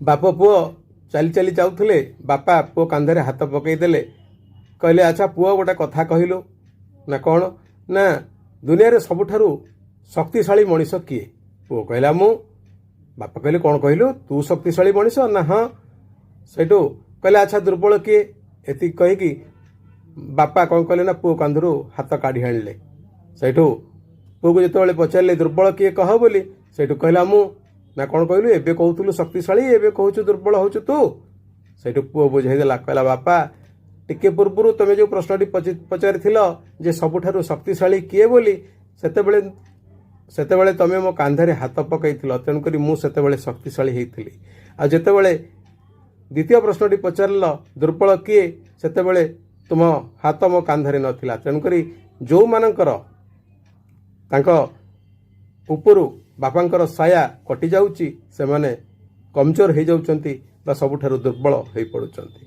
बाप पुओ चली चली जाऊले बापा पुओ कांधरे हाथ पकईदेले कहले अच्छा पुओ गोटे कथा कहलु ना कौन ना दुनिया रे सबुठारु शक्तिशाली मनीष किए पुओ कहला मु बापा कहले कौन कहलु तू शक्तिशाली मनीष ना हाँ सेठू कहले अच्छा दुर्बल किए एति कहीकि बापा कौन कहले ना पुओ कांधरू हाथ काढ़ी आनिले सेठू पुओ को जिते पचारे दुर्बल किए कह बोली सेठू कहला मु ना कौन कहलु एबे कहतुलु शक्तिशाली एबे कहूचु दुर्बल होचु तू सेठू पुओ बुझेदेला कहला बापा टिके पूर्व तुम जो प्रश्नटी पचारि जे सबुठारु शक्तिशाली किए बोली सेतेबेले तुम मो कांधरे हाथ पकई तेणुक मुझे शक्तिशाली होती आ जितेबले द्वितीय प्रश्नटी पचार दुर्बल किए सेतेबले तुम हाथ मो कांधरे नथिला तेणुक जो मानकर तांको उपरु बापांकर साया कटि जाउची से माने कमजोर हो जाउचंती बा सबुठारु दुर्बल हो पड़ुचंती।